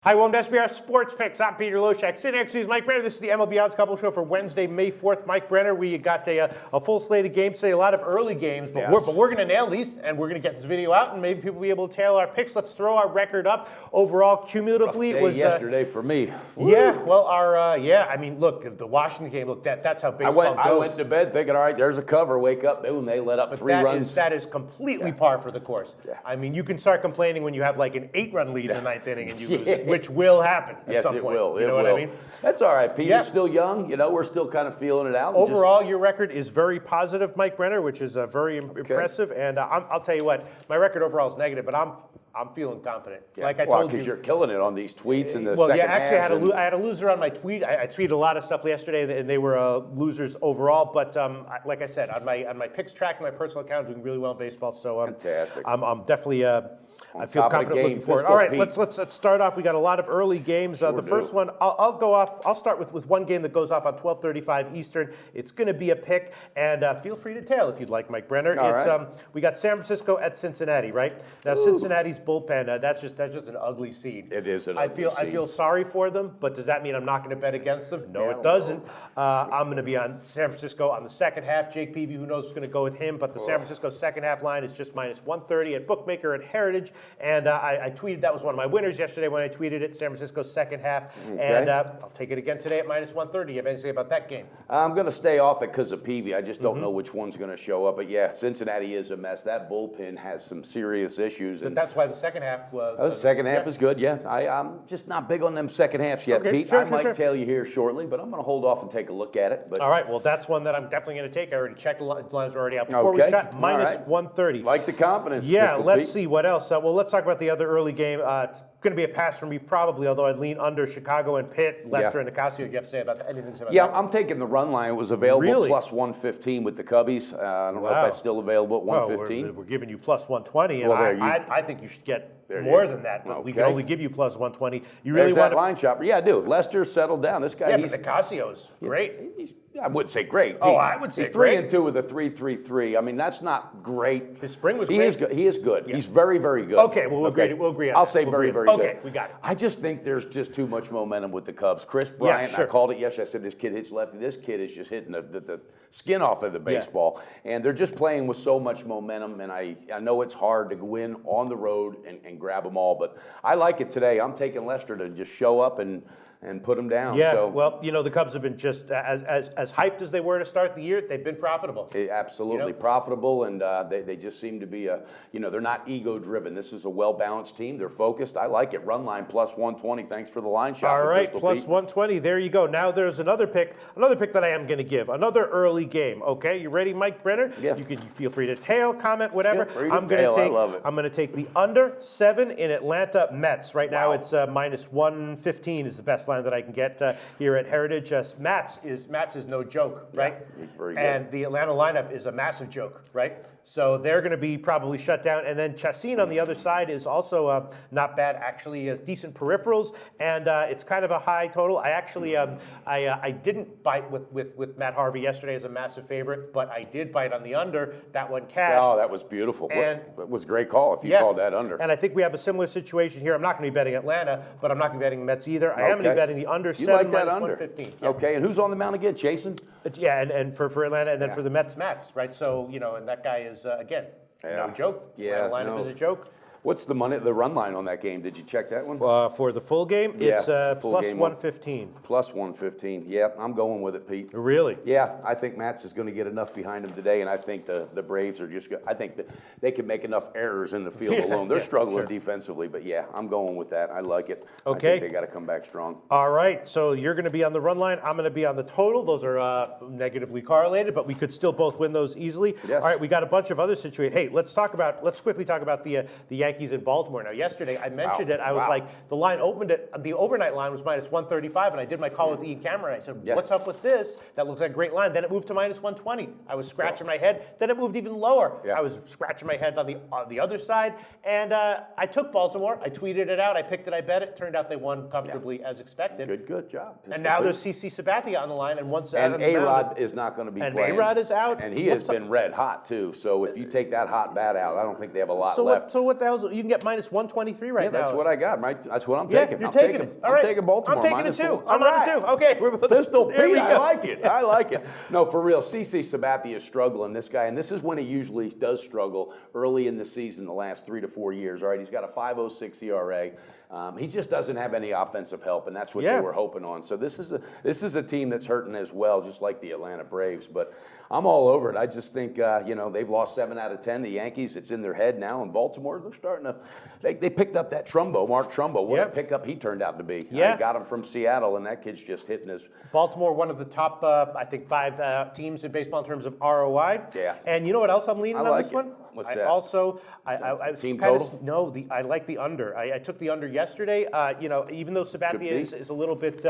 Hi, welcome to SBR Sports Picks. I'm Peter Loshak. Sitting next to me is Mike Brenner. This is the MLB Odds Couple show for Wednesday, May 4th. Mike Brenner, we got a full slate of games today, a lot of early games, but we're going to nail these, and we're going to get this video out, and maybe people will be able to tail our picks. Let's throw our record up. Overall, cumulatively, it was yesterday for me. Yeah, well, I mean, look, the Washington game, look, that's how baseball goes. I went to bed thinking, all right, there's a cover. Wake up, boom, they let up three runs. That is completely par for the course. Yeah. I mean, you can start complaining when you have like an 8-run lead in the ninth inning and you lose it, which will happen. At some point. Will. You know what I mean? That's all right, Pete. You're still young. You know, we're still kind of feeling it out. Overall, your record is very positive, Mike Brenner, which is very impressive. And I'll tell you what, my record overall is negative, but I'm feeling confident. Yeah. Like I told you, because you're killing it on these tweets in the second half. Actually, I had a loser on my tweet. I tweeted a lot of stuff yesterday, and they were losers overall. But like I said, on my picks track, and my personal account, doing really well in baseball. So fantastic. I'm definitely. I feel confident looking forward. All right, let's start off. We got a lot of early games. The first one, I'll go off. I'll start with one game that goes off on 12:35 Eastern. It's going to be a pick, and feel free to tail if you'd like, Mike Brenner. We got San Francisco at Cincinnati, right? Now Cincinnati's bullpen, that's just an ugly scene. It is an ugly scene. I feel sorry for them, but does that mean I'm not going to bet against them? No, it doesn't. I'm going to be on San Francisco on the second half. Jake Peavy, who knows who's going to go with him, but the San Francisco second half line is just -130 at Bookmaker at Heritage. And I tweeted, that was one of my winners yesterday when I tweeted it, San Francisco's second half. Okay. And I'll take it again today at -130. You have anything to say about that game? I'm going to stay off it because of Peavy. I just don't know which one's going to show up. But yeah, Cincinnati is a mess. That bullpen has some serious issues. But that's why the second half. The second half is good, yeah. I'm just not big on them second halves yet, Pete. I might tell you here shortly, but I'm going to hold off and take a look at it. But. All right, well, that's one that I'm definitely going to take. I already checked the lines are already out. Before we shot, -130. Like the confidence. Yeah, let's see what else. Well, let's talk about the other early game. It's going to be a pass for me probably, although I'd lean under Chicago and Pitt, Lester and Nicasio. You have to say about that? Anything to say about that? I'm taking the run line. It was available +115 with the Cubbies. I don't know if that's still available at 115. Well, we're giving you +120, and I think you should get more than that, but we can only give you +120. You really want that line shopper? Yeah, I do. Lester settled down. This guy, but Nicasio's great. I wouldn't say great. I would say he's 3-2 with a 3.33. I mean, that's not great. His spring was great. He is good. Yeah. He's very, very good. Okay, we'll agree on that. I'll say very, very good. Okay, we got it. I just think there's just too much momentum with the Cubs. Chris Bryant, I called it yesterday. I said, this kid hits lefty. This kid is just hitting the skin off of the baseball. Yeah. And they're just playing with so much momentum. And I know it's hard to go in on the road and grab them all. But I like it today. I'm taking Lester to just show up and put them down. Yeah, well, the Cubs have been just as hyped as they were to start the year. They've been profitable. Absolutely profitable, and they just seem to be they're not ego-driven. This is a well-balanced team. They're focused. I like it. Run line +120. Thanks for the line shot. All right, +120. There you go. Now there's another pick that I am going to give. Another early game. Okay, you ready, Mike Brenner? Yeah. You can feel free to tail, comment, whatever. I'm going to take the under 7 in Atlanta Mets. Right now it's -115 is the best line that I can get here at Heritage. Mats is no joke, right? Yeah, he's very good. And the Atlanta lineup is a massive joke, right? So they're going to be probably shut down. And then Chacin on the other side is also not bad, actually, has decent peripherals, and it's kind of a high total. I actually I didn't bite with Matt Harvey yesterday as a massive favorite, but I did bite on the under. That one cashed. Oh, that was beautiful. And it was a great call if you called that under. And I think we have a similar situation here. I'm not going to be betting Atlanta, but I'm not going to be betting Mets either. I am going to be betting the under 7 like that under. 115. Yeah. Okay, and who's on the mound again? Jason? Yeah, and for Atlanta, and then for the Mets, right? So, and that guy is, again, no joke. Yeah, lineup is a joke. What's the run line on that game? Did you check that one? For the full game, it's +115. +115. Yeah, I'm going with it, Pete. Really? Yeah, I think Mats is going to get enough behind him today, and I think the Braves are just good. I think that they can make enough errors in the field alone. They're struggling defensively, but yeah, I'm going with that. I like it. Okay. I think they got to come back strong. All right, so you're going to be on the run line. I'm going to be on the total. Those are negatively correlated, but we could still both win those easily. Yes. All right, we got a bunch of other situations. Hey, let's quickly talk about the Yankees in Baltimore. Now, yesterday I mentioned it. I was like, the line opened at the overnight line was -135, and I did my call with Ian Cameron. I said, what's up with this? That looks like a great line. Then it moved to -120. I was scratching my head. Then it moved even lower. Yeah. I was scratching my head on the other side, and I took Baltimore. I tweeted it out. I picked it. I bet it. Turned out they won comfortably as expected. Good job. And now there's CC Sabathia on the line, and once A-Rod is not going to be playing. And A-Rod is out, and he has been red hot too. So if you take that hot bat out, I don't think they have a lot left. So what the hell's Nationals, you can get minus 123 right now. That's what I got, right? That's what I'm taking. You're taking it. All right. I'm taking Baltimore. I'm taking it too. I'm on it too. Okay. Pistol There we Pete, go. I like it. I like it. No, for real, CC Sabathia is struggling, this guy, and this is when he usually does struggle early in the season the last 3 to 4 years. All right, he's got a 5.06 ERA. He just doesn't have any offensive help, and that's what they were hoping on. So this is a team that's hurting as well, just like the Atlanta Braves. But I'm all over it. I just think they've lost 7 out of 10. The Yankees, it's in their head now. In Baltimore, they're starting to. They picked up that Trumbo, Mark Trumbo. What a pickup he turned out to be. Yeah, got him from Seattle, and that kid's just hitting his. Baltimore, one of the top, I think, 5 teams in baseball in terms of ROI. Yeah. And you know what else I'm leaning on this one? What's that? I team total? I like the under. I took the under yesterday. Even though Sabathia is a little bit,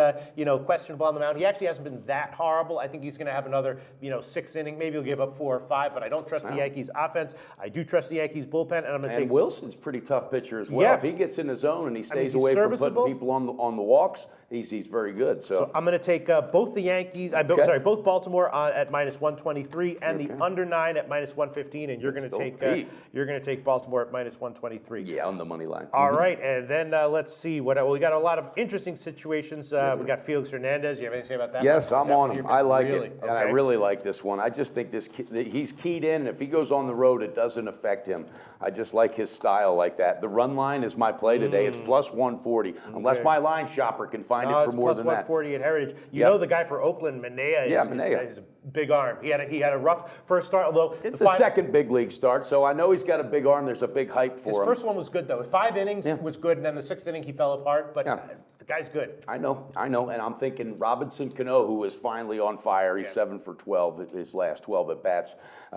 questionable on the mound, he actually hasn't been that horrible. I think he's going to have another, 6th inning. Maybe he'll give up 4 or 5, but I don't trust the Yankees offense. I do trust the Yankees bullpen, and I'm going to take. And Wilson's pretty tough pitcher as well. Yeah. If he gets in the zone and he stays away from putting people on the walks, he's very good. So I'm going to take both the Yankees. Both Baltimore at minus 123 and the under 9 at minus 115, and you're going to take Baltimore at minus 123. Yeah, on the money line. All right, and then let's see what we got. A lot of interesting situations. We got Felix Hernandez. You have anything to say about that? Yes, I'm on him. I like it, and I really like this one. I just think he's keyed in. And if he goes on the road, it doesn't affect him. I just like his style like that. The run line is my play today. It's plus 140, unless my line shopper can find it for more than that. Plus 140 at Heritage. You know the guy for Oakland, Manea, is a big arm. He had a rough first start, although it's a second big league start, so I know he's got a big arm. There's a big hype for him. His first one was good though. 5 innings was good, and then the 6th inning he fell apart. But the guy's good. I know, and I'm thinking Robinson Cano, who is finally on fire. He's 7 for 12 his last 12 at bats.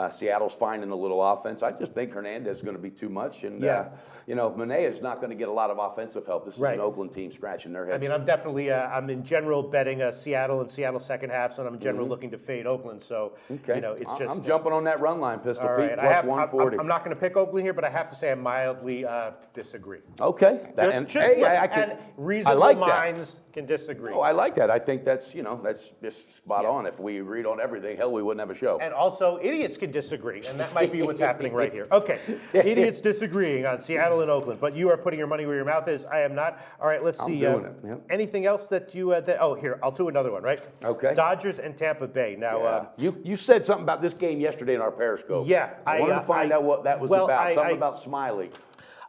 Seattle's finding a little offense. I just think Hernandez is going to be too much, and Manea is not going to get a lot of offensive help. This is an Oakland team scratching their heads. I mean, I'm definitely I'm in general betting Seattle and Seattle second half, so I'm in general looking to fade Oakland. So it's just I'm jumping on that run line, Pistol Pete, right. plus 140. I'm not going to pick Oakland here, but I have to say I mildly disagree. Okay, and reasonable minds can disagree. Oh, I like that. I think that's just spot on. If we agreed on everything, hell, we wouldn't have a show. And also, idiots can disagree, and that might be what's happening right here. Okay, idiots disagreeing on Seattle and Oakland, but you are putting your money where your mouth is. I am not. All right, let's see. I'm doing it. Anything else that you? Here, I'll do another one. Right. Okay. Dodgers and Tampa Bay. Now, you said something about this game yesterday in our Periscope. Yeah, I wanted to find out what that was about. Something about Smiley.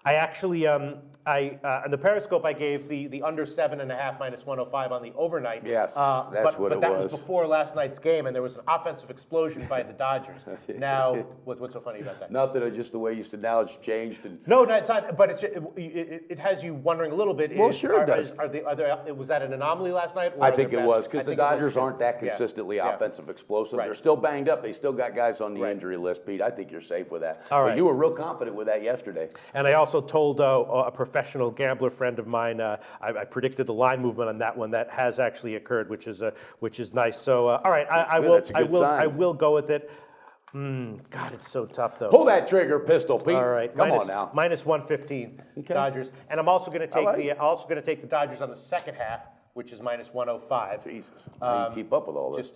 I actually, on the Periscope, I gave the under 7.5 minus 105 on the overnight. Yes, that's what it was. But that was before last night's game, and there was an offensive explosion by the Dodgers. Now, what's so funny about that? Nothing, just the way you said. Now it's changed. And no, it's not. But it has you wondering a little bit. Well, sure it does. Was that an anomaly last night? I think it was because the Dodgers aren't that consistently offensive explosive. They're still banged up. They still got guys on the injury list, Pete. I think you're safe with that. All right. But you were real confident with that yesterday. And I also told a professional gambler friend of mine, I predicted the line movement on that one. That has actually occurred, which is nice. So, all right, I will go with it. God, it's so tough though. Pull that trigger, Pistol Pete. All right, come on now. Minus 115 Dodgers, and I'm also going to take the Dodgers on the second half, which is minus 105. Jesus, how do you keep up with all this?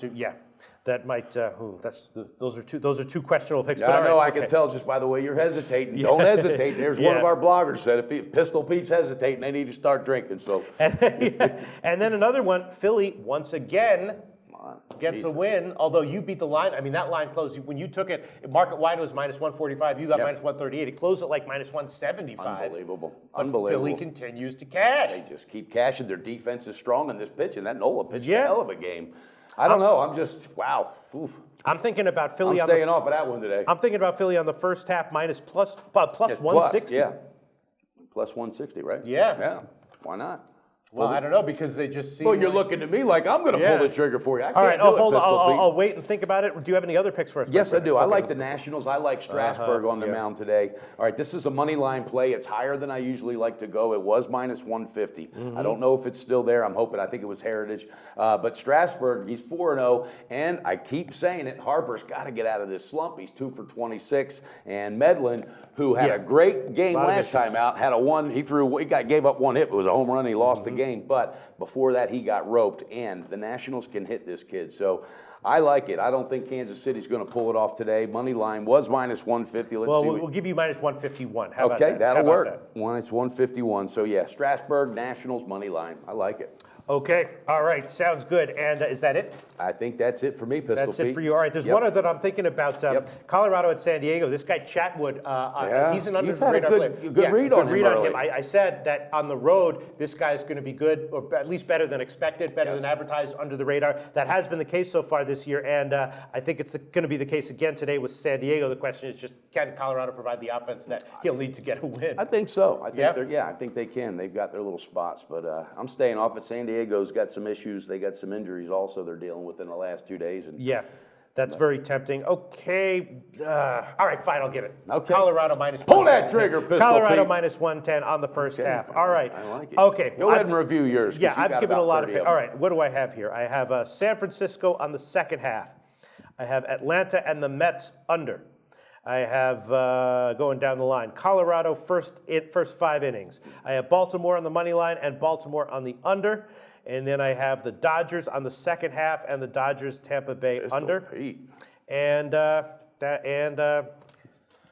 That might. Those are two questionable picks. Yeah, but I know. I can tell just by the way you're hesitating. Don't hesitate. There's one of our bloggers said if Pistol Pete's hesitating, they need to start drinking. So. And then another one, Philly once again gets a win. Although you beat the line. I mean that line closed when you took it. Market wide was minus 145. You got minus 138. It closed at like minus 175. Unbelievable. But Philly continues to cash. They just keep cashing. Their defense is strong in this pitch, and that Nola pitched a hell of a game. I don't know. I'm just wow. Oof. I'm thinking about Philly. I'm staying off of that one today. I'm thinking about Philly on the first half plus 160. Plus 160, right? Yeah. Why not? Well, I don't know because they just seem. Well, you're looking at me like I'm going to pull the trigger for you. I can't All right, do it, I'll wait and think about it. Do you have any other picks for us? Yes, I do. I like the Nationals. I like Strasburg on the mound today. All right, this is a money line play. It's higher than I usually like to go. It was minus 150. I don't know if it's still there. I'm hoping. I think it was Heritage. But Strasburg, he's 4-0, and I keep saying it. Harper's got to get out of this slump. He's 2 for 26, and Medlin, who had a great game last time out, had a one. He gave up one hit. It was a home run. He lost the game, but before that, he got roped, and the Nationals can hit this kid. So I like it. I don't think Kansas City's going to pull it off today. Money line was minus 150. Let's see. We'll give you minus 151. How about Okay, that? that'll work. Minus 151. So, yeah, Strasburg, Nationals, money line. I like it. Okay, all right, sounds good. And is that it? I think that's it for me, Pistol Pete. That's it for you. All right, there's one other that I'm thinking about. Colorado at San Diego. This guy Chatwood, he's an under the radar player. Good read on him. I said that on the road, this guy's going to be good, or at least better than expected, better than advertised, under the radar. That has been the case so far this year, and I think it's going to be the case again today with San Diego. The question is just, can Colorado provide the offense that he'll need to get a win? I think so. I think they can. They've got their little spots, but I'm staying off it. San Diego's got some issues. They got some injuries also they're dealing with in the last 2 days. And that's very tempting. Okay. All right, fine, I'll give it. Okay. Colorado minus Pull that trigger, Pistol Colorado Pete. minus 110 on the first half. All right. I like it. Okay. Go ahead and review yours. Yeah, I've given a lot of picks. All right, what do I have here? I have San Francisco on the second half. I have Atlanta and the Mets under. I have, going down the line, Colorado first 5 innings. I have Baltimore on the money line and Baltimore on the under. And then I have the Dodgers on the second half and the Dodgers Tampa Bay under. And I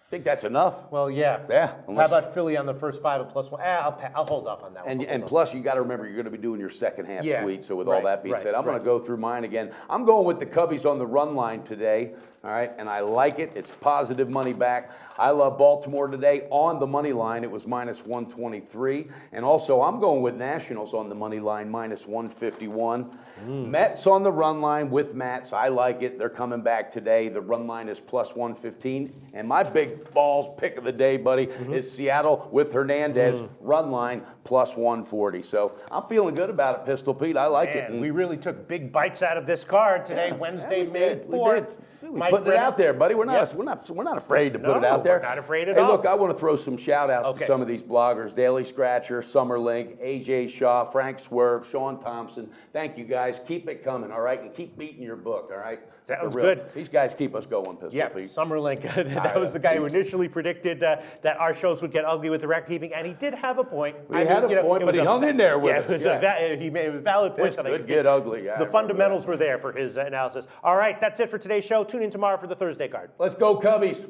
think that's enough. Well, yeah. Yeah. How about Philly on the first 5 and plus 1? I'll hold off on that one. And plus, you got to remember, you're going to be doing your second half tweet. So with all that being said, I'm going to go through mine again. I'm going with the Cubbies on the run line today. All right, and I like it. It's positive money back. I love Baltimore today on the money line. It was minus 123. And also, I'm going with Nationals on the money line, minus 151. Mets on the run line with Mats. I like it. They're coming back today. The run line is plus 115. And my big balls pick of the day, buddy, is Seattle with Hernandez, run line plus 140. So I'm feeling good about it, Pistol Pete. I like it. And we really took big bites out of this card today, Wednesday, May 4th. We put it out there, buddy. We're not afraid to put it out there. We're not afraid at all. Hey, look, I want to throw some shout-outs to some of these bloggers: Daily Scratcher, Summerlink, AJ Shaw, Frank Swerve, Sean Thompson. Thank you, guys. Keep it coming, all right? And keep beating your book, all right? Sounds good. These guys keep us going, Pistol Pete. Summerlink. That was the guy who initially predicted that our shows would get ugly with the record keeping, and he did have a point. He had a point, but he hung in there with us. He made a valid point. This could get ugly, guys. The fundamentals were there for his analysis. All right, that's it for today's show. Tune in tomorrow for the Thursday card. Let's go, Cubbies.